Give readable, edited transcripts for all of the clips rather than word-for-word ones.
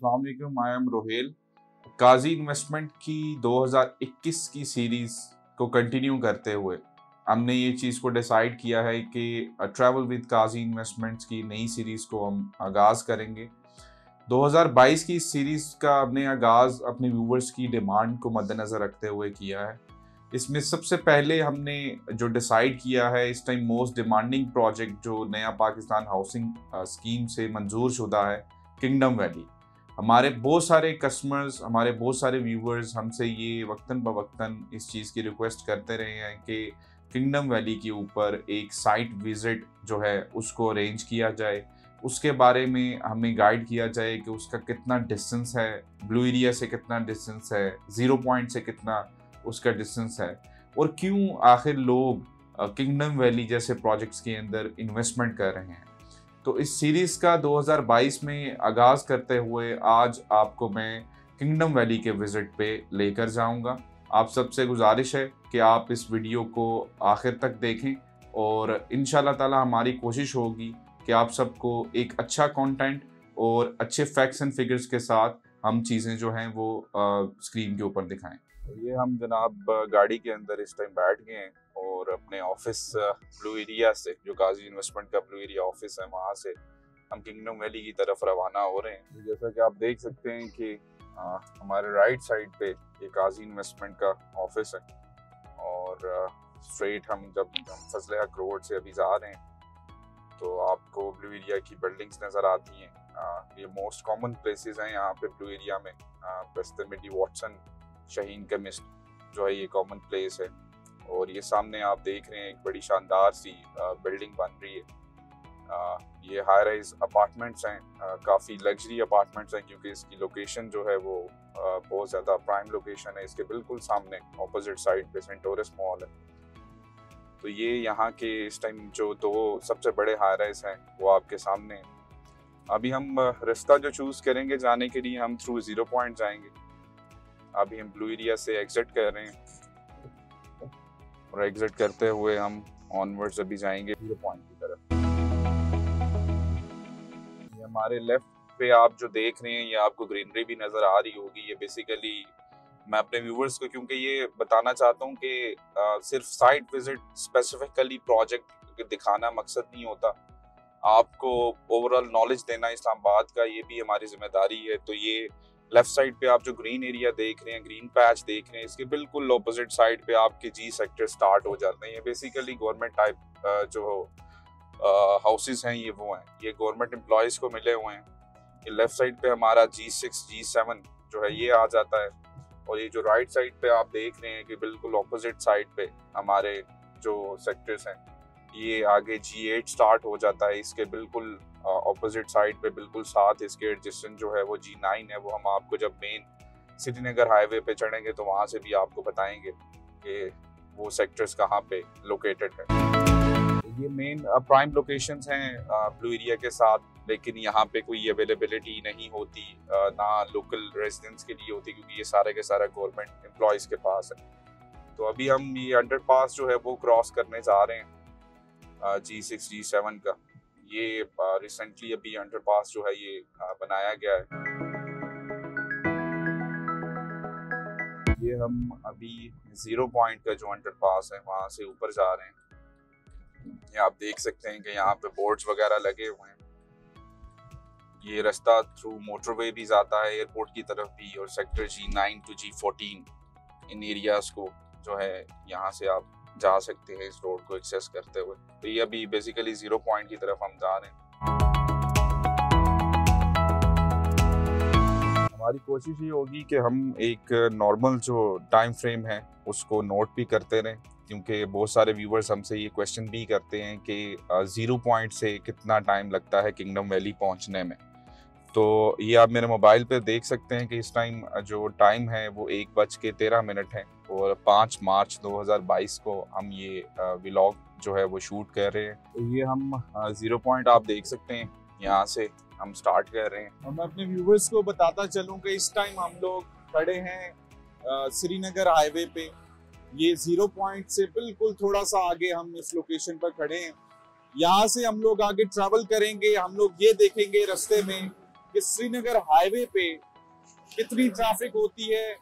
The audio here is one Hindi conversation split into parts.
अस्सलाम वालेकुम, I am Rohail. Kazi investment की 2021 की सीरीज़ को कंटिन्यू करते हुए हमने ये चीज़ को डिसाइड किया है कि ट्रैवल विद काजी इन्वेस्टमेंट्स की नई सीरीज़ को हम आगाज़ करेंगे। 2022 की इस सीरीज़ का हमने आगाज़ अपने व्यूवर्स की डिमांड को मद्देनज़र रखते हुए किया है। इसमें सबसे पहले हमने जो डिसाइड किया है, इस टाइम मोस्ट डिमांडिंग प्रोजेक्ट जो नया पाकिस्तान हाउसिंग स्कीम से मंजूर शुदा है, किंगडम वैली। हमारे बहुत सारे कस्टमर्स, हमारे बहुत सारे व्यूवर्स हमसे ये वक्तन बवक्तन इस चीज़ की रिक्वेस्ट करते रहे हैं कि किंगडम वैली के ऊपर एक साइट विज़िट जो है उसको अरेंज किया जाए। उसके बारे में हमें गाइड किया जाए कि उसका कितना डिस्टेंस है, ब्लू एरिया से कितना डिस्टेंस है, ज़ीरो पॉइंट से कितना उसका डिस्टेंस है, और क्यों आखिर लोग किंगडम वैली जैसे प्रोजेक्ट्स के अंदर इन्वेस्टमेंट कर रहे हैं। तो इस सीरीज़ का 2022 में आगाज़ करते हुए आज आपको मैं किंगडम वैली के विज़िट पे लेकर जाऊंगा। आप सबसे गुजारिश है कि आप इस वीडियो को आखिर तक देखें और इंशाल्लाह ताला हमारी कोशिश होगी कि आप सबको एक अच्छा कंटेंट और अच्छे फैक्ट्स एंड फिगर्स के साथ हम चीज़ें जो हैं वो स्क्रीन के ऊपर दिखाएं। तो ये हम जनाब गाड़ी के अंदर इस टाइम बैठ गए हैं और अपने ऑफिस ब्लू एरिया से, जो काजी इन्वेस्टमेंट का ब्लू एरिया ऑफिस है, वहाँ से हम किंगडम वैली की तरफ रवाना हो रहे हैं। तो जैसा कि आप देख सकते हैं कि हमारे राइट साइड पे ये काजी इन्वेस्टमेंट का ऑफिस है और स्ट्रेट हम जब फजले हक रोड से अभी जा रहे हैं तो आपको ब्लू एरिया की बिल्डिंग्स नज़र आती हैं। ये मोस्ट कॉमन प्लेसेस हैं यहाँ पे ब्लू एरिया में। बस्ते में डी वॉटसन, शाहीन केमिस्ट जो है, ये कॉमन प्लेस है। और ये सामने आप देख रहे हैं एक बड़ी शानदार सी बिल्डिंग बन रही है। ये हाई राइज अपार्टमेंट्स हैं, काफ़ी लग्जरी अपार्टमेंट्स हैं क्योंकि इसकी लोकेशन जो है वो बहुत ज़्यादा प्राइम लोकेशन है। इसके बिल्कुल सामने ऑपोजिट साइड पे सेंटोरस मॉल है। तो ये यहाँ के इस टाइम जो दो सबसे बड़े हाई राइज हैं वो आपके सामने हैं। अभी हम रास्ता जो चूज़ करेंगे जाने के लिए, हम थ्रू ज़ीरो पॉइंट जाएंगे। अभी हम ब्लू एरिया से एग्जिट कर रहे हैं और एग्जिट करते हुए हम ऑनवर्ड्स अभी जाएंगे ज़ीरो पॉइंट की तरफ। ये हमारे लेफ्ट पे आप जो देख रहे हैं, ये आपको ग्रीनरी भी नज़र आ रही होगी। ये बेसिकली मैं अपने व्यूवर्स को क्योंकि ये बताना चाहता हूँ कि सिर्फ साइट विजिट स्पेसिफिकली प्रोजेक्ट दिखाना मकसद नहीं होता, आपको ओवरऑल नॉलेज देना इस्लामाबाद का ये भी हमारी जिम्मेदारी है। तो ये लेफ्ट साइड पे आप जो ग्रीन एरिया देख रहे हैं, ग्रीन पैच देख रहे हैं, इसके बिल्कुल ऑपोजिट साइड पे आपके जी सेक्टर स्टार्ट हो जाते हैं। ये बेसिकली गवर्नमेंट टाइप जो हाउसेस हैं, ये वो हैं, ये गवर्नमेंट एम्प्लॉयज़ को मिले हुए हैं। ये लेफ्ट साइड पे हमारा G6 G7 जो है ये आ जाता है। और ये जो राइट साइड पे आप देख रहे हैं कि बिल्कुल ऑपोजिट साइड पे हमारे जो सेक्टर्स हैं, ये आगे G8 स्टार्ट हो जाता है। इसके बिल्कुल ऑपोजिट साइड पे बिल्कुल साथ इसके एडजेसेंट जो है वो G9 है। वो हम आपको जब मेन श्रीनगर हाईवे पे चढ़ेंगे तो वहाँ से भी आपको बताएंगे कि वो सेक्टर्स कहाँ पे लोकेटेड है। ये मेन प्राइम लोकेशंस हैं ब्लू एरिया के साथ, लेकिन यहाँ पे कोई अवेलेबिलिटी नहीं होती, ना लोकल रेजिडेंट्स के लिए होती, क्योंकि ये सारे के सारा गवर्नमेंट एम्प्लॉयज़ के पास है। तो अभी हम ये अंडरपास जो है वो क्रॉस करने जा रहे हैं G6 G7 का। ये रिसेंटली अभी अंडरपास जो है ये बनाया गया है। ये हम अभी ज़ीरो पॉइंट का जो अंडरपास है वहाँ से ऊपर जा रहे हैं। ये आप देख सकते हैं कि यहाँ पे बोर्ड्स वगैरह लगे हुए हैं। ये रास्ता थ्रू मोटरवे भी जाता है एयरपोर्ट की तरफ भी, और sector G9 to G14 in areas को जो है यहाँ से आप जा सकते हैं इस रोड को एक्सेस करते हुए। तो ये अभी बेसिकली ज़ीरो पॉइंट की तरफ हम जा रहे हैं। हमारी कोशिश ये होगी कि हम एक नॉर्मल जो टाइम फ्रेम है उसको नोट भी करते रहें, क्योंकि बहुत सारे व्यूवर्स हमसे ये क्वेश्चन भी करते हैं कि ज़ीरो पॉइंट से कितना टाइम लगता है किंगडम वैली पहुंचने में। तो ये आप मेरे मोबाइल पे देख सकते हैं कि इस टाइम जो टाइम है वो 1:13 है और 5 मार्च 2022 को हम ये व्लॉग जो है वो शूट कर रहे हैं। तो ये हम ज़ीरो पॉइंट आप देख सकते हैं, यहाँ से हम स्टार्ट कर रहे हैं। और मैं अपने व्यूवर्स को बताता चलूँ कि इस टाइम हम लोग खड़े हैं श्रीनगर हाईवे पे। ये ज़ीरो पॉइंट से बिल्कुल थोड़ा सा आगे हम इस लोकेशन पर खड़े हैं। यहाँ से हम लोग आगे ट्रैवल करेंगे। हम लोग ये देखेंगे रास्ते में कि श्रीनगर हाईवे पे कितनी ट्रैफिक होती है,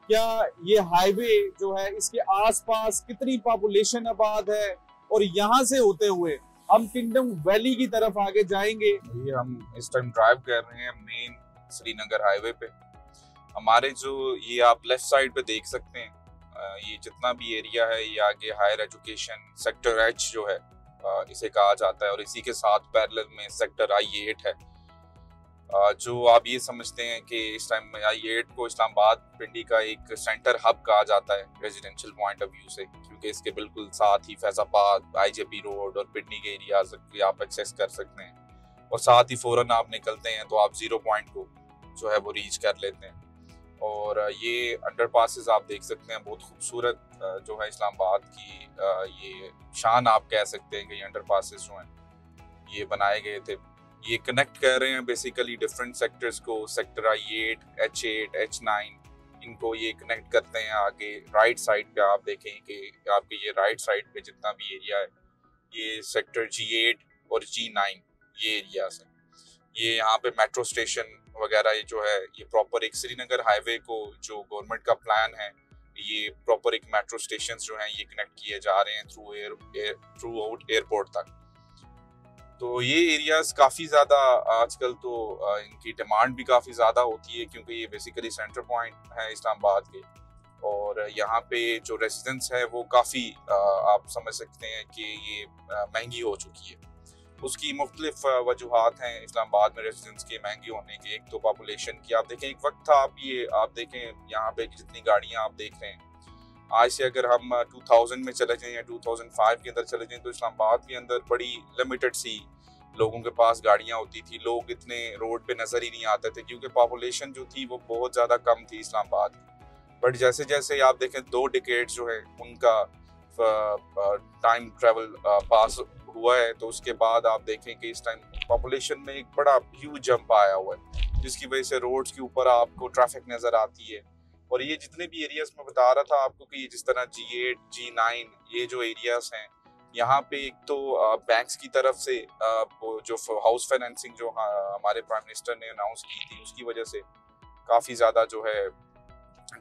क्या ये हाईवे जो है इसके आसपास कितनी पॉपुलेशन आबाद है, और यहाँ से होते हुए हम किंगडम वैली की तरफ आगे जाएंगे। ये हम इस टाइम ड्राइव कर रहे हैं मेन श्रीनगर हाईवे पे। हमारे जो ये आप लेफ्ट साइड पे देख सकते हैं, ये जितना भी एरिया है ये आगे हायर एजुकेशन सेक्टर एच जो है इसे कहा जाता है, और इसी के साथ पैरेलल में सेक्टर I8 है। जो आप ये समझते हैं कि इस टाइम I8 को इस्लामाबाद पिंडी का एक सेंटर हब कहा जाता है रेजिडेंशियल पॉइंट ऑफ व्यू से, क्योंकि इसके बिल्कुल साथ ही फैजाबाद, IJP रोड और पिंडी के एरियाज आप एक्सेस कर सकते हैं, और साथ ही फौरन आप निकलते हैं तो आप 0 पॉइंट को जो है वो रीच कर लेते हैं। और ये अंडरपासेस आप देख सकते हैं, बहुत खूबसूरत जो है इस्लामाबाद की ये शान आप कह सकते हैं कि ये अंडरपासेस जो हैं ये बनाए गए थे। ये कनेक्ट कर रहे हैं बेसिकली डिफरेंट सेक्टर्स को, सेक्टर I8, H8, H9, इनको ये कनेक्ट करते हैं। आगे राइट साइड पे आप देखें कि आपके ये राइट साइड पे जितना भी एरिया है ये सेक्टर G8 और G9 ये एरियाज हैं। ये यहाँ पे मेट्रो स्टेशन वगैरह ये जो है ये प्रॉपर एक श्रीनगर हाईवे को जो गवर्नमेंट का प्लान है, ये प्रॉपर एक मेट्रो स्टेशन जो हैं ये कनेक्ट किए जा रहे हैं थ्रू आउट एयरपोर्ट तक। तो ये एरियाज काफ़ी ज़्यादा आजकल तो इनकी डिमांड भी काफ़ी ज़्यादा होती है, क्योंकि ये बेसिकली सेंटर पॉइंट है इस्लामाबाद के, और यहाँ पे जो रेजिडेंस है वो काफ़ी आप समझ सकते हैं कि ये महंगी हो चुकी है। उसकी मुख्तलिफ वजूहात हैं इस्लामाबाद में रेजिडेंस के महंगी होने के। एक तो पॉपुलेशन की, आप देखें एक वक्त था आप देखें यहाँ पे जितनी गाड़ियाँ आप देख रहे हैं, आज से अगर हम 2000 में चले जाएं या 2005 के अंदर चले जाएं तो इस्लामाबाद के अंदर बड़ी लिमिटेड सी लोगों के पास गाड़ियाँ होती थी। लोग इतने रोड पे नज़र ही नहीं आते थे, क्योंकि पॉपुलेशन जो थी वो बहुत ज़्यादा कम थी इस्लामाबाद की। बट जैसे जैसे आप देखें 2 डिकेड्स जो है उनका टाइम ट्रेवल पास हुआ है, तो उसके बाद आप देखें कि इस टाइम पॉपुलेशन में एक बड़ा ह्यूज जंप आया हुआ है, जिसकी वजह से रोड्स के ऊपर आपको ट्रैफिक नज़र आती है। और ये जितने भी एरियाज में बता रहा था आपको कि ये जिस तरह G8, G9 ये जो एरियाज हैं, यहाँ पे एक तो बैंक्स की तरफ से वो जो हाउस फाइनेंसिंग जो हमारे प्राइम मिनिस्टर ने अनाउंस की थी, उसकी वजह से काफ़ी ज़्यादा जो है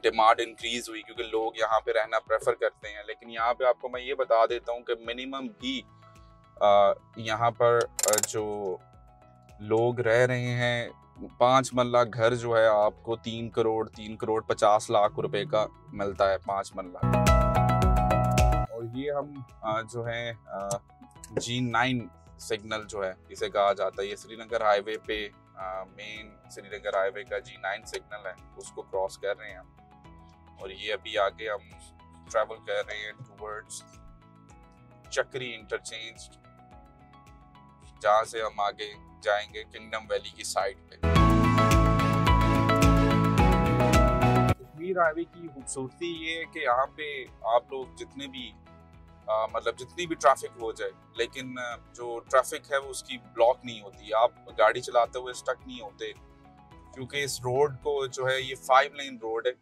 डिमांड इंक्रीज हुई, क्योंकि लोग यहाँ पे रहना प्रेफर करते हैं। लेकिन यहाँ पे आपको मैं ये बता देता हूँ कि मिनिमम भी यहाँ पर जो लोग रह रहे हैं 5 मरला घर जो है आपको 3 करोड़ 50 लाख रुपए का मिलता है 5 मरला। और ये हम जो है G9 सिग्नल जो है इसे कहा जाता है, ये श्रीनगर हाईवे पे मेन श्रीनगर हाईवे का G9 सिग्नल है, उसको क्रॉस कर रहे हैं हम। और ये अभी आगे हम ट्रैवल कर रहे हैं टूवर्ड्स चक्री इंटरचेंज, जहाँ से हम आगे जाएंगे किंगडम वैली की साइड पे। कश्मीर हाईवे की खूबसूरती ये है कि यहाँ पे आप लोग जितने भी मतलब जितनी भी ट्रैफिक हो जाए, लेकिन जो ट्रैफिक है वो उसकी ब्लॉक नहीं होती, आप गाड़ी चलाते हुए स्टक नहीं होते, क्योंकि इस रोड को जो है ये 5 लेन रोड है।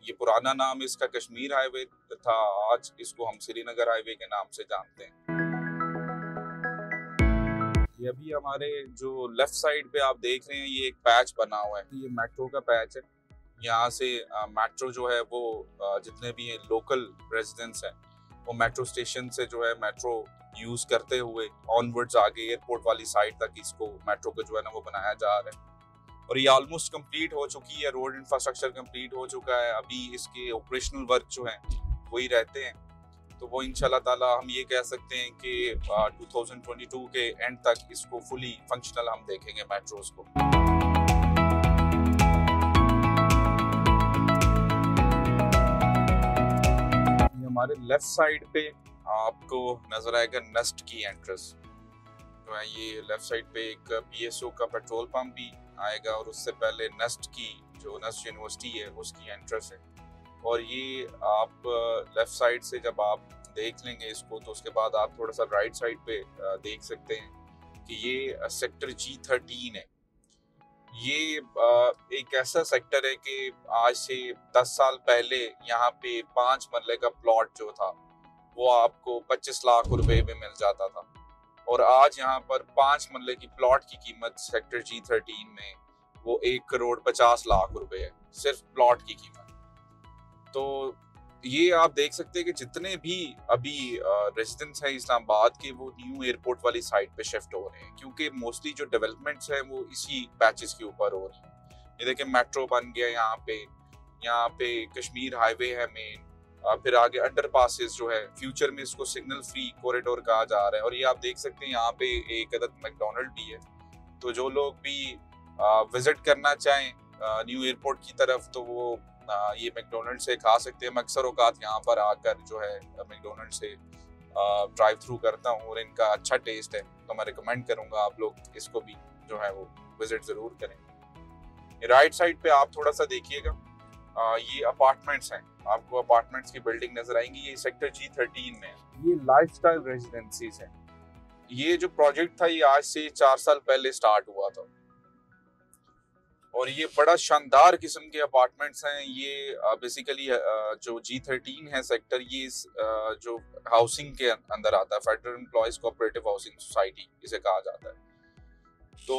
ये पुराना नाम इसका कश्मीर हाईवे था, आज इसको हम श्रीनगर हाईवे के नाम से जानते हैं। ये अभी हमारे जो लेफ्ट साइड पे आप देख रहे हैं ये एक पैच बना हुआ है, ये मेट्रो का पैच है। यहाँ से मेट्रो जो है वो जितने भी लोकल रेजिडेंट्स हैं वो मेट्रो स्टेशन से जो है मेट्रो यूज करते हुए ऑनवर्ड्स आगे एयरपोर्ट वाली साइड तक इसको मेट्रो को जो है ना वो बनाया जा रहा है। और ये ऑलमोस्ट कंप्लीट हो चुकी है, रोड इंफ्रास्ट्रक्चर कंप्लीट हो चुका है। अभी इसके ऑपरेशनल वर्क जो हैं वही रहते हैं, तो वो इंशाल्लाह ताला हम ये कह सकते हैं कि 2022 के एंड तक इसको फुली फंक्शनल हम देखेंगे मेट्रोज को। हमारे लेफ्ट साइड पे आपको नजर आएगा नस्ट की एंट्रेंस जो है, ये लेफ्ट साइड पे एक PSO का पेट्रोल पंप भी आएगा, और उससे पहले नस्ट की जो नस्ट यूनिवर्सिटी है उसकी एंट्रेंस है। और ये आप लेफ्ट साइड से जब आप देख लेंगे इसको, तो उसके बाद आप थोड़ा सा राइट साइड पे देख सकते हैं कि ये सेक्टर G13 है। ये एक ऐसा सेक्टर है कि आज से 10 साल पहले यहाँ पे 5 मरले का प्लॉट जो था वो आपको 25 लाख रुपए में मिल जाता था। और आज यहाँ पर 5 मरले की प्लॉट की कीमत सेक्टर G13 में वो 1,50,00,000 रुपए है, सिर्फ प्लॉट की कीमत। तो ये आप देख सकते हैं कि जितने भी अभी रेजिडेंट्स हैं इस्लामाबाद के, वो न्यू एयरपोर्ट वाली साइड पे शिफ्ट हो रहे हैं, क्योंकि मोस्टली जो डेवलपमेंट्स हैं वो इसी पैचेस के ऊपर हो रही हैं। ये देखिए मेट्रो बन गया यहाँ पे कश्मीर हाईवे है मेन, फिर आगे अंडर पासेस जो है, फ्यूचर में इसको सिग्नल फ्री कॉरिडोर कहा जा रहा है। और ये आप देख सकते हैं यहाँ पे एक अदद मैकडोनल्ड भी है। तो जो लोग भी विजिट करना चाहें न्यू एयरपोर्ट की तरफ, तो वो ये मैकडोनल्ड से खा सकते हैं। मैं अक्सर औकात यहाँ पर आकर जो है मैकडोनल्ड से ड्राइव थ्रू करता हूँ और इनका अच्छा टेस्ट है, तो मैं रिकमेंड करूँगा आप लोग इसको भी जो है वो विजिट ज़रूर करें। राइट साइड पे आप थोड़ा सा देखिएगा, ये अपार्टमेंट्स हैं, आपको अपार्टमेंट्स की बिल्डिंग नजर आएंगी। ये सेक्टर G13 में है, ये लाइफस्टाइल रेजिडेंसीज हैं। ये जो प्रोजेक्ट था ये आज से 4 साल पहले स्टार्ट हुआ था और ये बड़ा शानदार किस्म के अपार्टमेंट्स हैं। ये बेसिकली जो G13 है सेक्टर, ये जो हाउसिंग के अंदर आता है, federal employees cooperative housing society इसे कहा जाता है। तो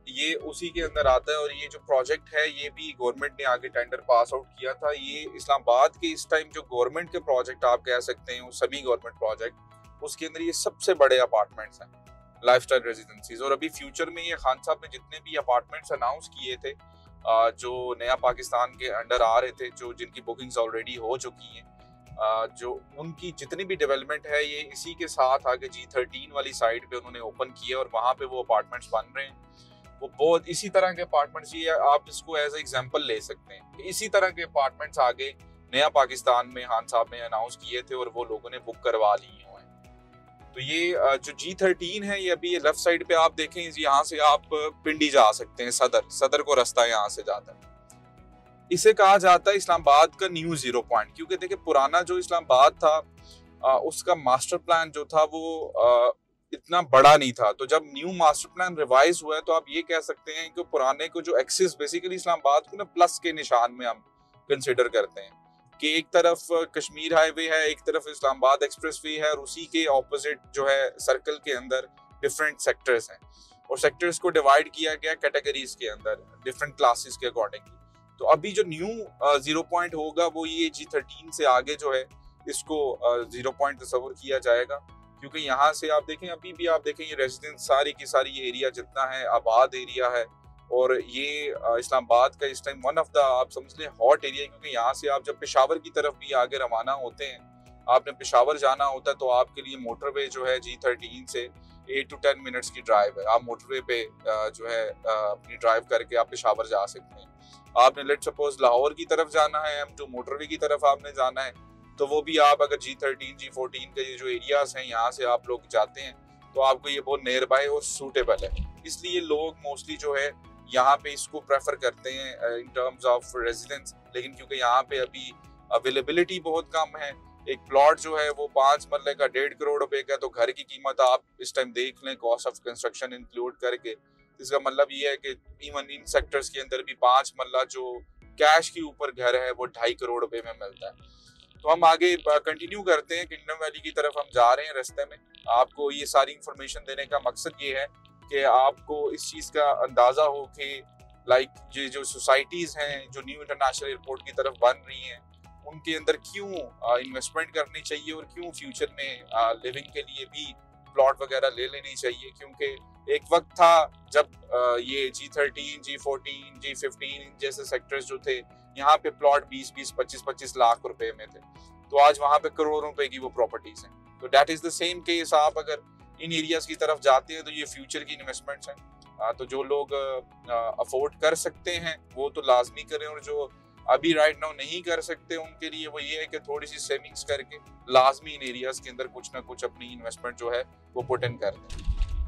ये उसी के अंदर आता है और ये जो प्रोजेक्ट है ये भी गवर्नमेंट ने आगे टेंडर पास आउट किया था। ये इस्लामाबाद के इस टाइम जो गवर्नमेंट के प्रोजेक्ट आप कह सकते हैं, वो सभी गवर्नमेंट प्रोजेक्ट, उसके अंदर ये सबसे बड़े अपार्टमेंट्स हैं, लाइफस्टाइल रेजिडेंसीज। और अभी फ्यूचर में ये खान साहब ने जितने भी अपार्टमेंट्स अनाउंस किए थे, जो नया पाकिस्तान के अंडर आ रहे थे, जो जिनकी बुकिंग्स ऑलरेडी हो चुकी हैं, जो उनकी जितनी भी डेवलपमेंट है ये इसी के साथ आगे G13 वाली साइड पे उन्होंने ओपन किया और वहाँ पे वो अपार्टमेंट्स बन रहे हैं। वो बहुत इसी तरह के अपार्टमेंट्स, ये आप इसको एज ए एग्जांपल ले सकते हैं। इसी तरह के अपार्टमेंट्स आगे नया पाकिस्तान में खान साहब ने अनाउंस किए थे और वो लोगों ने बुक करवा लिए हुए हैं। तो ये जो G13 है, ये अभी लेफ्ट साइड पे आप देखें, यहाँ से आप पिंडी जा सकते हैं, सदर को रास्ता यहाँ से जाता है। इसे कहा जाता है इस्लामाबाद का न्यू 0 पॉइंट, क्योंकि देखिए पुराना जो इस्लामाबाद था उसका मास्टर प्लान जो था वो इतना बड़ा नहीं था। तो जब न्यू मास्टर प्लान रिवाइज हुआ है, तो आप ये कह सकते हैं कि पुराने को जो एक्सिस बेसिकली इस्लामाबाद को ना प्लस के निशान में हम कंसिडर करते हैं कि एक तरफ कश्मीर हाईवे है, एक तरफ इस्लामाबाद एक्सप्रेसवे है और उसी के ऑपोजिट जो है सर्कल के अंदर डिफरेंट सेक्टर्स हैं और सेक्टर्स को डिवाइड किया गया कैटेगरीज के अंदर डिफरेंट क्लासेस के अकॉर्डिंगली। तो अभी जो न्यू 0 पॉइंट होगा वो ये G13 से आगे जो है इसको 0 पॉइंट तस्वर किया जाएगा, क्योंकि यहाँ से आप देखें, अभी भी आप देखें, ये रेजिडेंस सारी की सारी ये एरिया जितना है आबाद एरिया है और ये इस्लामाबाद का इस टाइम वन ऑफ द आप समझ लें हॉट एरिया, क्योंकि यहाँ से आप जब पेशावर की तरफ भी आगे रवाना होते हैं, आपने पेशावर जाना होता है, तो आपके लिए मोटरवे जो है G13 से 8 to 10 मिनट्स की ड्राइव है। आप मोटरवे पे जो है अपनी ड्राइव करके आप पेशावर जा सकते हैं। आपने लेट सपोज लाहौर की तरफ जाना है, M2 मोटरवे की तरफ आपने जाना है, तो वो भी आप अगर G13 G14 के ये जो एरियाज हैं यहाँ से आप लोग जाते हैं, तो आपको ये बहुत नियर बाय और सूटेबल है। इसलिए लोग मोस्टली जो है यहाँ पे इसको प्रेफर करते हैं इन टर्म्स ऑफ रेजिडेंस। लेकिन क्योंकि यहाँ पे अभी अवेलेबिलिटी बहुत कम है, एक प्लॉट जो है वो 5 मरले का 1.5 करोड़ रुपए का, तो घर की कीमत आप इस टाइम देख लें कॉस्ट ऑफ कंस्ट्रक्शन इंक्लूड करके, इसका मतलब ये है कि इवन इन सेक्टर्स के अंदर भी 5 मरला जो कैश के ऊपर घर है वो 2.5 करोड़ रुपए में मिलता है। तो हम आगे कंटिन्यू करते हैं, किंगडम वैली की तरफ हम जा रहे हैं। रास्ते में आपको ये सारी इंफॉर्मेशन देने का मकसद ये है कि आपको इस चीज़ का अंदाज़ा हो कि लाइक ये जो सोसाइटीज़ हैं जो न्यू इंटरनेशनल एयरपोर्ट की तरफ बन रही हैं, उनके अंदर क्यों इन्वेस्टमेंट करनी चाहिए और क्यों फ्यूचर में लिविंग के लिए भी प्लॉट वगैरह ले लेनी चाहिए। क्योंकि एक वक्त था जब ये G13, G14, G15 जैसे सेक्टर्स जो थे, यहाँ पे प्लॉट 20-20, 25-25 लाख रुपए में थे, तो आज वहाँ पे करोड़ों रुपए की वो प्रॉपर्टीज हैं। तो that is the same case, आप अगर इन एरियाज की तरफ जाते हैं तो ये फ्यूचर की इन्वेस्टमेंट्स हैं। तो जो लोग अफोर्ड कर सकते हैं वो तो लाजमी करें, और जो अभी राइट नाउ नहीं कर सकते उनके लिए वो ये है कि थोड़ी सी सेविंग्स करके लाजमी इन एरियाज के अंदर कुछ ना कुछ अपनी इन्वेस्टमेंट जो है वो पुट इन कर दें।